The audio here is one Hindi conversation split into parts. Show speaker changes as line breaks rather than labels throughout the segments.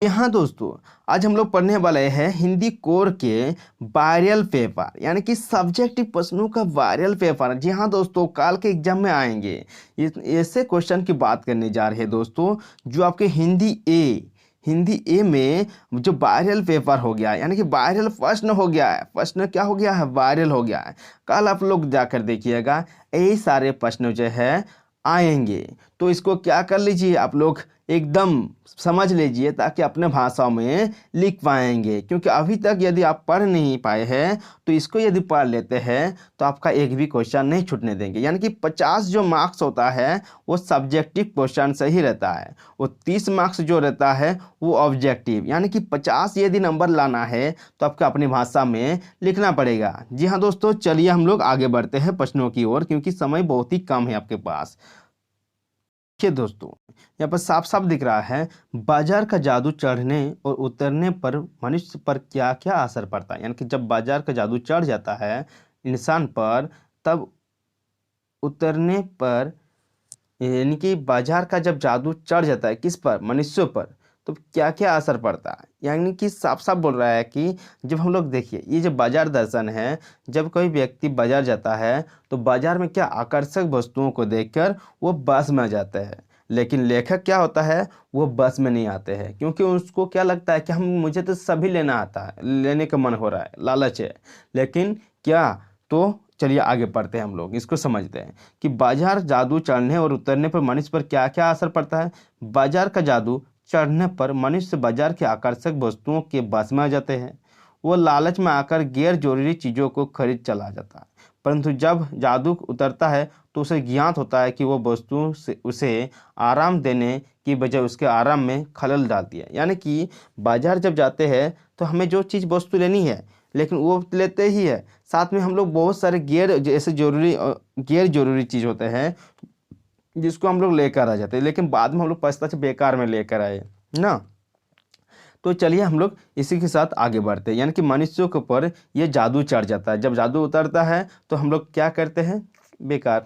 हाँ दोस्तों, आज हम लोग पढ़ने वाले हैं हिंदी कोर के वायरल पेपर यानी कि सब्जेक्टिव प्रश्नों का वायरल पेपर। जी हाँ दोस्तों, काल के एग्जाम में आएंगे। ऐसे क्वेश्चन की बात करने जा रहे हैं दोस्तों, जो आपके हिंदी ए में जो वायरल पेपर हो गया है, यानी कि वायरल प्रश्न हो गया है। प्रश्न क्या हो गया है? वायरल हो गया है। कल आप लोग जाकर देखिएगा, यही सारे प्रश्न जो है आएंगे। तो इसको क्या कर लीजिए, आप लोग एकदम समझ लीजिए, ताकि अपने भाषा में लिख पाएंगे। क्योंकि अभी तक यदि आप पढ़ नहीं पाए हैं, तो इसको यदि पढ़ लेते हैं तो आपका एक भी क्वेश्चन नहीं छूटने देंगे। यानी कि 50 जो मार्क्स होता है वो सब्जेक्टिव क्वेश्चन से ही रहता है, वो 30 मार्क्स जो रहता है वो ऑब्जेक्टिव। यानी कि 50 यदि नंबर लाना है तो आपको अपनी भाषा में लिखना पड़ेगा। जी हाँ दोस्तों, चलिए हम लोग आगे बढ़ते हैं प्रश्नों की ओर, क्योंकि समय बहुत ही कम है आपके पास। देखिए दोस्तों, यहाँ पर साफ साफ दिख रहा है, बाजार का जादू चढ़ने और उतरने पर मनुष्य पर क्या क्या असर पड़ता है। यानी कि जब बाजार का जादू चढ़ जाता है इंसान पर, तब उतरने पर, यानी कि बाजार का जब जादू चढ़ जाता है किस पर? मनुष्यों पर, तो क्या क्या असर पड़ता है। यानी कि साफ साफ बोल रहा है कि जब हम लोग देखिए, ये जो बाजार दर्शन है, जब कोई व्यक्ति बाजार जाता है तो बाजार में क्या आकर्षक वस्तुओं को देखकर वो बस में आ जाता है। लेकिन लेखक क्या होता है, वो बस में नहीं आते हैं, क्योंकि उसको क्या लगता है कि मुझे तो सभी लेना आता है, लेने का मन हो रहा है, लालच है। लेकिन क्या, तो चलिए आगे पढ़ते हैं, हम लोग इसको समझते हैं कि बाजार जादू चढ़ने और उतरने पर मनुष्य पर क्या क्या असर पड़ता है। बाजार का जादू चढ़ने पर मनुष्य बाजार के आकर्षक वस्तुओं के बस में आ जाते हैं। वो लालच में आकर गैर जरूरी चीज़ों को खरीद चला जाता है। परंतु जब जादू उतरता है तो उसे ज्ञात होता है कि वो वस्तु से उसे आराम देने की बजाय उसके आराम में खलल डालती है। यानी कि बाजार जब जाते हैं तो हमें जो चीज़ वस्तु लेनी है, लेकिन वो लेते ही है, साथ में हम लोग बहुत सारे गैर जरूरी चीज़ होते हैं जिसको हम लोग लेकर आ जाते हैं, लेकिन बाद में हम लोग पछताते बेकार में लेकर आए ना। तो चलिए हम लोग इसी के साथ आगे बढ़ते हैं। यानी कि मनुष्यों के ऊपर ये जादू चढ़ जाता है, जब जादू उतरता है तो हम लोग क्या करते हैं? बेकार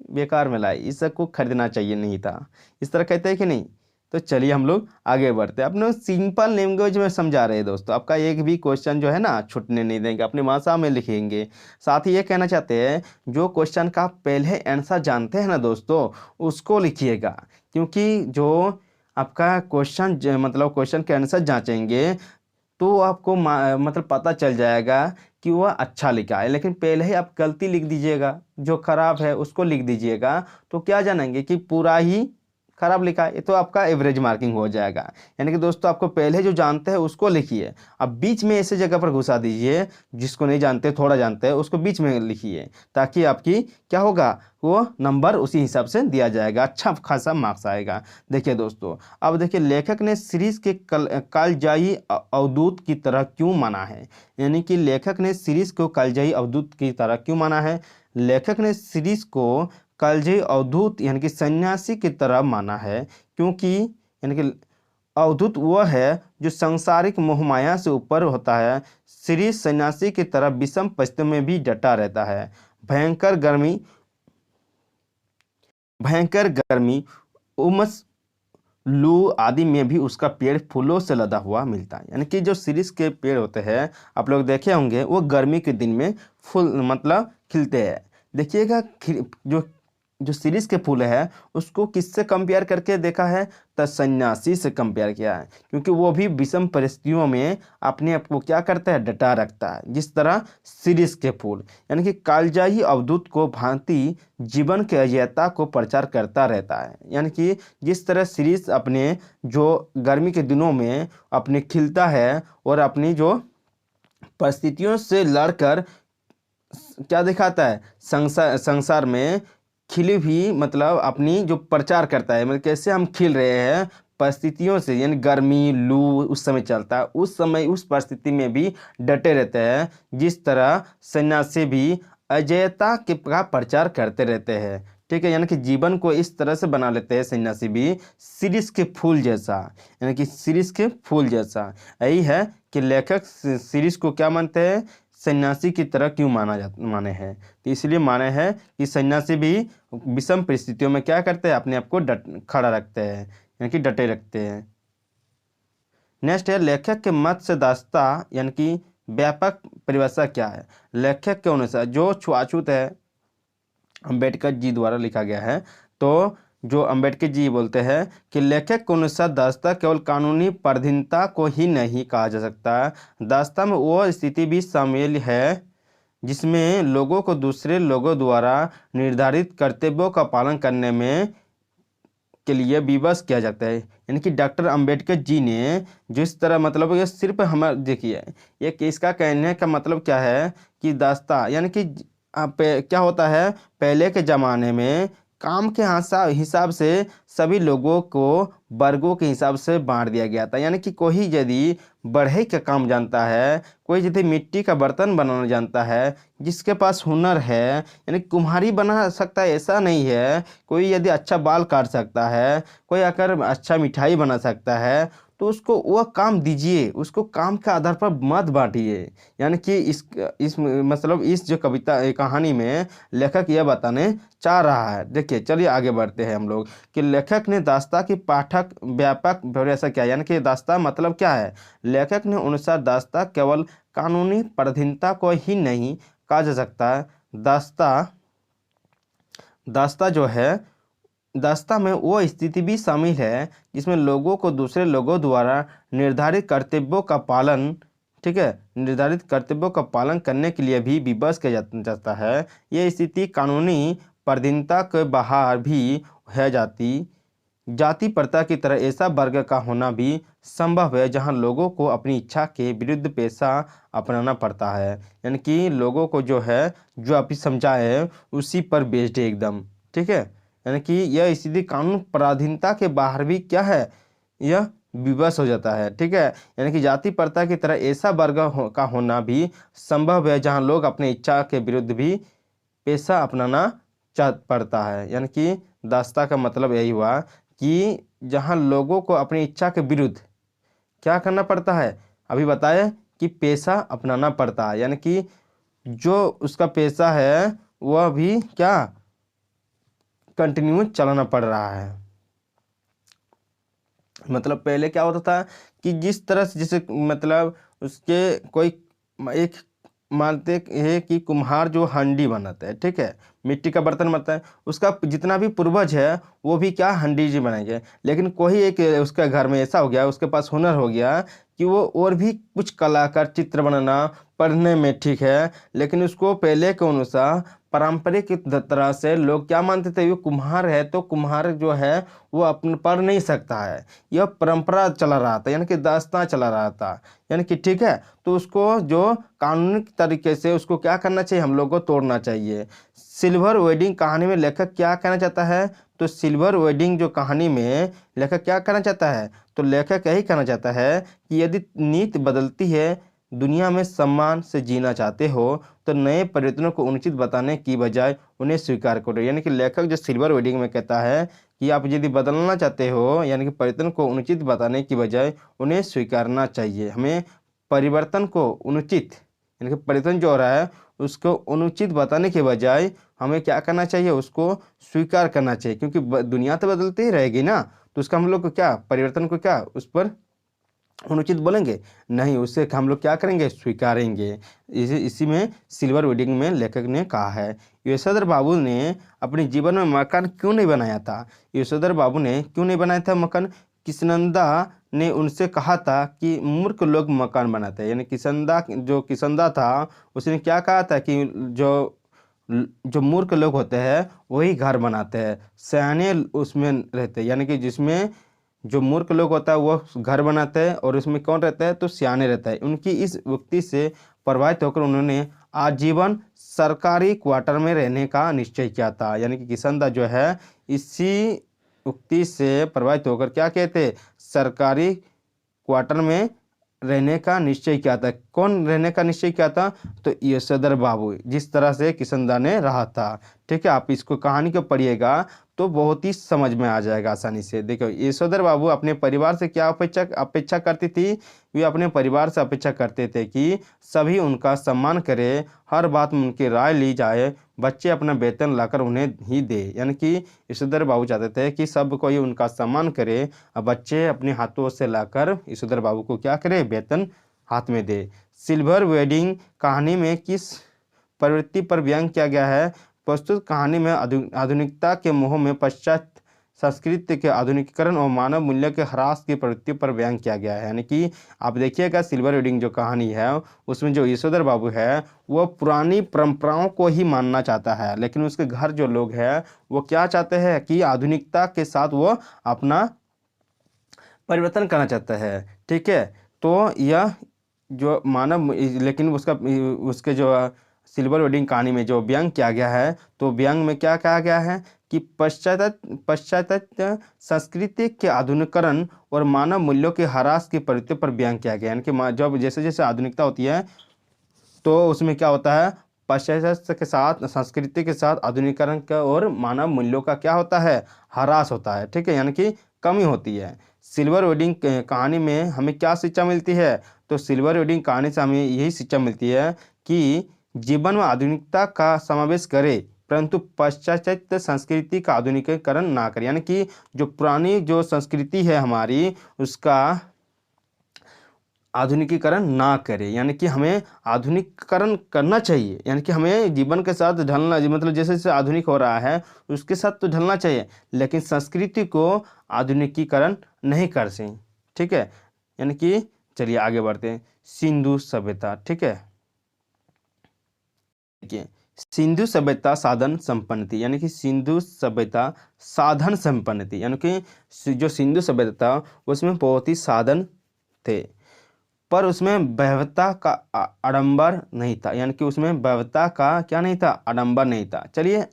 बेकार में लाए, इस सबको खरीदना चाहिए नहीं था, इस तरह कहते हैं कि नहीं। तो चलिए हम लोग आगे बढ़ते हैं, अपने सिंपल लैंग्वेज में समझा रहे हैं दोस्तों। आपका एक भी क्वेश्चन जो है ना छूटने नहीं देंगे, अपनी भाषा में लिखेंगे। साथ ही ये कहना चाहते हैं, जो क्वेश्चन का पहले आंसर जानते हैं ना दोस्तों, उसको लिखिएगा। क्योंकि जो आपका मतलब क्वेश्चन के आंसर जांचेंगे तो आपको मतलब पता चल जाएगा कि वह अच्छा लिखा है। लेकिन पहले ही आप गलती लिख दीजिएगा, जो खराब है उसको लिख दीजिएगा, तो क्या जानेंगे कि पूरा ही खराब लिखा है, ये तो आपका एवरेज मार्किंग हो जाएगा। यानी कि दोस्तों, आपको पहले जो जानते हैं उसको लिखिए, अब बीच में ऐसे जगह पर घुसा दीजिए जिसको नहीं जानते, थोड़ा जानते हैं, उसको बीच में लिखिए, ताकि आपकी क्या होगा, वो नंबर उसी हिसाब से दिया जाएगा, अच्छा खासा मार्क्स आएगा। देखिए दोस्तों, अब देखिए, लेखक ने सीरीज के कालजाई अवधूत की तरह क्यों माना है। यानी कि लेखक ने सीरीज को कालजाई अवधूत की तरह क्यों माना है। लेखक ने सीरीज को कालजयी अवधूत यानी कि सन्यासी की तरह माना है, क्योंकि यानी कि अवधूत वह है जो सांसारिक मोहमाया से ऊपर होता है। श्री सन्यासी की तरह विषम परिस्थितियों में भी डटा रहता है। भयंकर गर्मी, उमस, लू आदि में भी उसका पेड़ फूलों से लदा हुआ मिलता है। यानी कि जो शीरीष के पेड़ होते हैं, आप लोग देखे होंगे, वो गर्मी के दिन में फूल मतलब खिलते हैं। देखिएगा, जो जो शीरीष के फूल है उसको किससे कंपेयर करके देखा है? तो सन्यासी से कंपेयर किया है, क्योंकि वो भी विषम परिस्थितियों में अपने आप को क्या करता है? डटा रखता है, जिस तरह शीरीष के फूल। यानी कि कालजाई अवधूत को भांति जीवन के अजयता को प्रचार करता रहता है। यानी कि जिस तरह शीरीष अपने जो गर्मी के दिनों में अपने खिलता है और अपनी जो परिस्थितियों से लड़कर क्या दिखाता है, संसार में खिली हुई मतलब अपनी जो प्रचार करता है, मतलब कैसे हम खिल रहे हैं परिस्थितियों से। यानी गर्मी, लू उस समय चलता है, उस समय उस परिस्थिति में भी डटे रहते हैं, जिस तरह सन्यासी भी अजयता का प्रचार करते रहते हैं। ठीक है, यानी कि जीवन को इस तरह से बना लेते हैं सन्यासी भी, शीरीष के फूल जैसा। यानी कि शीरीष के फूल जैसा। यही है कि लेखक शीरीष को क्या मानते हैं? सन्यासी की तरह क्यों माने हैं। तो इसलिए माने हैं कि सन्यासी भी विषम परिस्थितियों में क्या करते हैं? अपने आप को खड़ा रखते हैं, यानी कि डटे रखते हैं। नेक्स्ट है लेखक के मत से दास्ता यानी कि व्यापक परिभाषा क्या है। लेखक के अनुसार जो छुआछूत है अंबेडकर जी द्वारा लिखा गया है, तो जो अंबेडकर जी बोलते हैं कि लेखक के अनुसार दास्ता केवल कानूनी पराधीनता को ही नहीं कहा जा सकता। दास्ता में वो स्थिति भी शामिल है जिसमें लोगों को दूसरे लोगों द्वारा निर्धारित कर्तव्यों का पालन करने में के लिए विवश किया जाता है। यानी कि डॉक्टर अंबेडकर जी ने जिस तरह मतलब ये सिर्फ हमारे देखिए ये इसका कहने का मतलब क्या है कि दास्ता यानी कि क्या होता है पहले के ज़माने में काम के हिसाब से सभी लोगों को वर्गों के हिसाब से बांट दिया गया था। यानी कि कोई यदि बढ़ई का काम जानता है, कोई यदि मिट्टी का बर्तन बनाना जानता है, जिसके पास हुनर है यानी कुम्हारी बना सकता है ऐसा नहीं है, कोई यदि अच्छा बाल काट सकता है, कोई आकर अच्छा मिठाई बना सकता है, तो उसको वह काम दीजिए, उसको काम के आधार पर मत बांटिए। यानी कि इस मतलब इस जो कविता कहानी में लेखक यह बताने चाह रहा है। देखिए चलिए आगे बढ़ते हैं हम लोग कि लेखक ने दास्ता की पाठक व्यापक परिभाषा क्या है। यानी कि दास्ता मतलब क्या है। लेखक ने अनुसार दास्ता केवल कानूनी पराधीनता को ही नहीं कहा जा सकता। दास्ता जो है दास्ता में वो स्थिति भी शामिल है जिसमें लोगों को दूसरे लोगों द्वारा निर्धारित कर्तव्यों का पालन, ठीक है, निर्धारित कर्तव्यों का पालन करने के लिए भी विवश किया जाता है। यह स्थिति कानूनी पराधीनता के बाहर भी है। जाति प्रथा की तरह ऐसा वर्ग का होना भी संभव है जहां लोगों को अपनी इच्छा के विरुद्ध पेशा अपनाना पड़ता है। यानी कि लोगों को जो है जो आप समझाए उसी पर बेस्ड है एकदम, ठीक है। यानी कि यह स्थिति कानून पराधीनता के बाहर भी क्या है, यह विवश हो जाता है, ठीक है। यानी कि जाति प्रथा की तरह ऐसा वर्ग का होना भी संभव है जहां लोग अपनी इच्छा के विरुद्ध भी पेशा अपनाना पड़ता है। यानी कि दास्ता का मतलब यही हुआ कि जहां लोगों को अपनी इच्छा के विरुद्ध क्या करना पड़ता है, अभी बताए कि पेशा अपनाना पड़ता है। यानी कि जो उसका पेशा है वह भी क्या कंटिन्यू चलाना पड़ रहा है। मतलब पहले क्या होता था कि जिस तरह से जैसे मतलब उसके कोई एक मानते हैं कि कुम्हार जो हंडी बनाता है, ठीक है, मिट्टी का बर्तन बनता है, उसका जितना भी पूर्वज है वो भी क्या हंडी जी बनाएंगे। लेकिन कोई एक उसके घर में ऐसा हो गया, उसके पास हुनर हो गया कि वो और भी कुछ कलाकार चित्र बनाना पढ़ने में ठीक है, लेकिन उसको पहले के अनुसार पारंपरिक तरह से लोग क्या मानते थे, ये कुम्हार है तो कुम्हार जो है वो अपने पढ़ नहीं सकता है। यह परंपरा चला रहा था, यानी कि दास्तां चला रहा था, यानी कि ठीक है। तो उसको जो कानूनी तरीके से उसको क्या करना चाहिए, हम लोग को तोड़ना चाहिए। सिल्वर वेडिंग कहानी में लेखक क्या कहना चाहता है, तो सिल्वर वेडिंग जो कहानी में लेखक क्या कहना चाहता है, तो लेखक यही कहना चाहता है कि यदि नीति बदलती है, दुनिया में सम्मान से जीना चाहते हो तो नए परिवर्तनों को उचित बताने की बजाय उन्हें स्वीकार करो। यानी कि लेखक जो सिल्वर वेडिंग में कहता है कि आप यदि बदलना चाहते हो, यानी कि परिवर्तन को उचित बताने की बजाय उन्हें स्वीकारना चाहिए। हमें परिवर्तन को उचित, यानी कि परिवर्तन जो हो रहा है उसको अनुचित बताने के बजाय हमें क्या करना चाहिए, उसको स्वीकार करना चाहिए। क्योंकि दुनिया तो बदलती ही रहेगी ना, तो उसका हम लोग को क्या, परिवर्तन को क्या उस पर अनुचित बोलेंगे नहीं, उससे हम लोग क्या करेंगे, स्वीकारेंगे। इसी में सिल्वर वेडिंग में लेखक ने कहा है। यशोधर बाबू ने अपने जीवन में मकान क्यों नहीं बनाया था। यशोधर बाबू ने क्यों नहीं बनाया था मकान, किसनंदा ने उनसे कहा था कि मूर्ख लोग मकान बनाते हैं। यानी किसनदा था उसने क्या कहा था कि जो मूर्ख लोग होते हैं वही घर बनाते हैं, सयाने उसमें रहते हैं। यानी कि जिसमें जो मूर्ख लोग होता है वो घर बनाते हैं और उसमें कौन रहता है, तो सियाने रहता है। उनकी इस उक्ति से प्रभावित होकर उन्होंने आजीवन सरकारी क्वार्टर में रहने का निश्चय किया था। यानी कि किसनदा जो है इसी उक्ति से प्रभावित होकर क्या कहते, सरकारी क्वार्टर में रहने का निश्चय किया था। कौन रहने का निश्चय किया था, तो यशोधर बाबू, जिस तरह से किसनदा ने रहा था, ठीक है, आप इसको कहानी को पढ़िएगा तो बहुत ही समझ में आ जाएगा आसानी से। देखो यशोधर बाबू अपने परिवार से क्या अपेक्षा करती थी, वे अपने परिवार से अपेक्षा करते थे कि सभी उनका सम्मान करें, हर बात में उनकी राय ली जाए, बच्चे अपना वेतन लाकर उन्हें ही दे। यानी कि यशोधर बाबू चाहते थे कि सब कोई उनका सम्मान करे और बच्चे अपने हाथों से लाकर यशोधर बाबू को क्या करे, वेतन हाथ में दे। सिल्वर वेडिंग कहानी में किस प्रवृत्ति पर व्यंग किया गया है? प्रस्तुत कहानी में आधुनिकता के मोह में पाश्चात्य संस्कृति के आधुनिकीकरण और मानव मूल्य के ह्रास की प्रवृत्ति पर व्यंग किया गया है। यानी कि आप देखिएगा सिल्वर वेडिंग जो कहानी है उसमें जो यशोधर बाबू है वो पुरानी परंपराओं को ही मानना चाहता है, लेकिन उसके घर जो लोग हैं वो क्या चाहते हैं कि आधुनिकता के साथ वो अपना परिवर्तन करना चाहता है। ठीक है, तो यह जो मानव, लेकिन उसके जो सिल्वर वेडिंग कहानी में जो व्यंग किया गया है तो व्यंग में क्या कहा गया है कि पाश्चात्य संस्कृति के आधुनिकीकरण और मानव मूल्यों के ह्रास की प्रवृत्ति पर व्यंग किया गया है। यानी कि जब जैसे जैसे आधुनिकता होती है तो उसमें क्या होता है, पाश्चात्य के साथ संस्कृति के साथ आधुनिकीकरण का और मानव मूल्यों का क्या होता है, ह्रास होता है। ठीक है, यानी कि कमी होती है। सिल्वर वेडिंग कहानी में हमें क्या शिक्षा मिलती है? तो सिल्वर वेडिंग कहानी से हमें यही शिक्षा मिलती है कि जीवन में आधुनिकता का समावेश करे परंतु पाश्चात्य संस्कृति का आधुनिकीकरण ना करे। यानी कि जो पुरानी जो संस्कृति है हमारी उसका आधुनिकीकरण ना करे, यानी कि हमें आधुनिकीकरण करना चाहिए। यानी कि हमें जीवन के साथ ढलना, मतलब जैसे जैसे आधुनिक हो रहा है उसके साथ तो ढलना चाहिए, लेकिन संस्कृति को आधुनिकीकरण नहीं कर सकें। ठीक है, यानी कि चलिए आगे बढ़ते हैं। सिंधु सभ्यता। ठीक है, देखिए सिंधु सभ्यता साधन संपन्न थी। यानी कि सिंधु सभ्यता साधन संपन्न थी, यानी कि जो सिंधु सभ्यता था उसमें बहुत ही साधन थे पर उसमें वैभवता का आडंबर नहीं था। यानी कि उसमें वैभवता का क्या नहीं था, आडंबर नहीं था। चलिए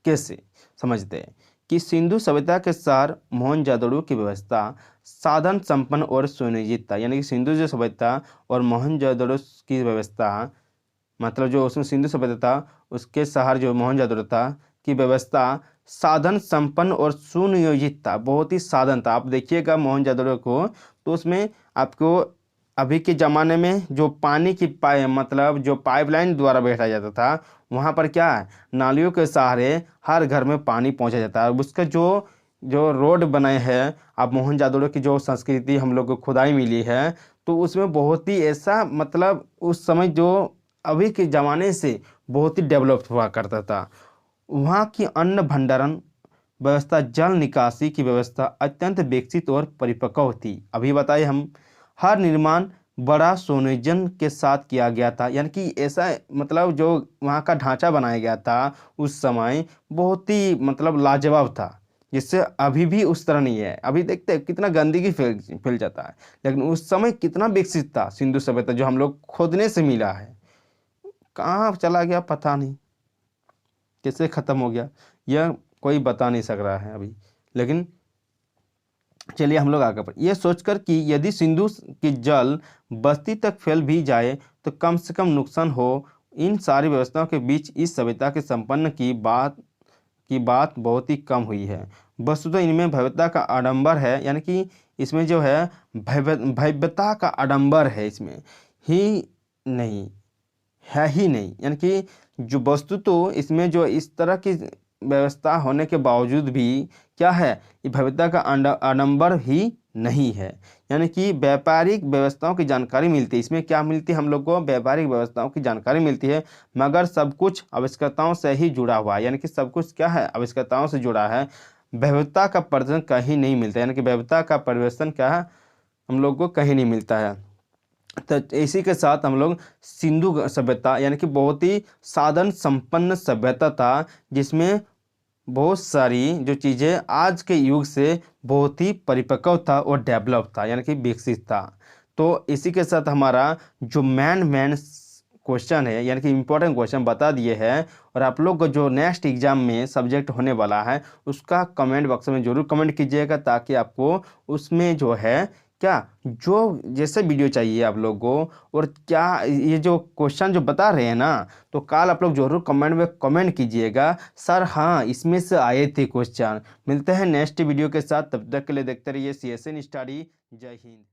कैसे समझते हैं कि सिंधु सभ्यता के सार मोहनजोदड़ो की व्यवस्था साधन संपन्न और सुनियोजित था। यानी कि सिंधु जो सभ्यता और मोहनजोदड़ो की व्यवस्था, मतलब जो उसमें सिंधु सभ्यता था उसके शहर जो मोहनजोदड़ो था की व्यवस्था साधन संपन्न और सुनियोजित था, बहुत ही साधन था। आप देखिएगा मोहनजोदड़ो को तो उसमें आपको अभी के ज़माने में जो पानी की मतलब जो पाइपलाइन द्वारा बैठाया जाता था वहाँ पर क्या है, नालियों के सहारे हर घर में पानी पहुँचा जाता है। उसका जो जो रोड बनाए हैं, अब मोहनजोदड़ो की जो संस्कृति हम लोग को खुदाई मिली है तो उसमें बहुत ही ऐसा, मतलब उस समय जो अभी के ज़माने से बहुत ही डेवलप हुआ करता था। वहाँ की अन्न भंडारण व्यवस्था, जल निकासी की व्यवस्था अत्यंत विकसित और परिपक्व थी। अभी बताइए हम, हर निर्माण बड़ा सुनियोजन के साथ किया गया था। यानी कि ऐसा, मतलब जो वहाँ का ढांचा बनाया गया था उस समय बहुत ही मतलब लाजवाब था, जिससे अभी भी उस तरह नहीं है। अभी देखते हैं कितना गंदगी फैल जाता है, लेकिन उस समय कितना विकसित था सिंधु सभ्यता, जो हम लोग खोदने से मिला है। कहाँ चला गया पता नहीं, कैसे ख़त्म हो गया यह कोई बता नहीं सक रहा है अभी। लेकिन चलिए हम लोग आगे बढ़, ये सोचकर कि यदि सिंधु की जल बस्ती तक फैल भी जाए तो कम से कम नुकसान हो, इन सारी व्यवस्थाओं के बीच इस सभ्यता के संपन्न की बात बहुत ही कम हुई है। वस्तुतः इनमें भव्यता का आडंबर है। यानी कि इसमें जो है भव्यता का आडंबर है, इसमें ही नहीं है ही नहीं। यानी कि जो वस्तु तो इसमें जो इस तरह की व्यवस्था होने के बावजूद भी क्या है, ये भव्यता का आडंबर ही नहीं है। यानी कि व्यापारिक व्यवस्थाओं की जानकारी मिलती है। इसमें क्या मिलती है हम लोग को, व्यापारिक व्यवस्थाओं की जानकारी मिलती है, मगर सब कुछ आविष्कर्ताओं से ही जुड़ा हुआ है। यानी कि सब कुछ क्या है, आविष्कर्ताओं से जुड़ा है। भव्यता का प्रदर्शन कहीं नहीं मिलता। यानी कि भव्यता का प्रदर्शन क्या है, हम लोग को कहीं नहीं मिलता है। तो इसी के साथ हम लोग सिंधु सभ्यता, यानी कि बहुत ही साधन संपन्न सभ्यता था, जिसमें बहुत सारी जो चीज़ें आज के युग से बहुत ही परिपक्व था और डेवलप था, यानी कि विकसित था। तो इसी के साथ हमारा जो मेन क्वेश्चन है, यानी कि इम्पोर्टेंट क्वेश्चन बता दिए हैं। और आप लोग को जो नेक्स्ट एग्जाम में सब्जेक्ट होने वाला है उसका कमेंट बॉक्स में ज़रूर कमेंट कीजिएगा, ताकि आपको उसमें जो है क्या जो जैसे वीडियो चाहिए आप लोग को, और क्या ये जो क्वेश्चन जो बता रहे हैं ना, तो कल आप लोग जरूर कमेंट में कमेंट कीजिएगा सर हाँ इसमें से आए थे क्वेश्चन। मिलते हैं नेक्स्ट वीडियो के साथ, तब तक के लिए देखते रहिए CSN स्टडी। जय हिंद।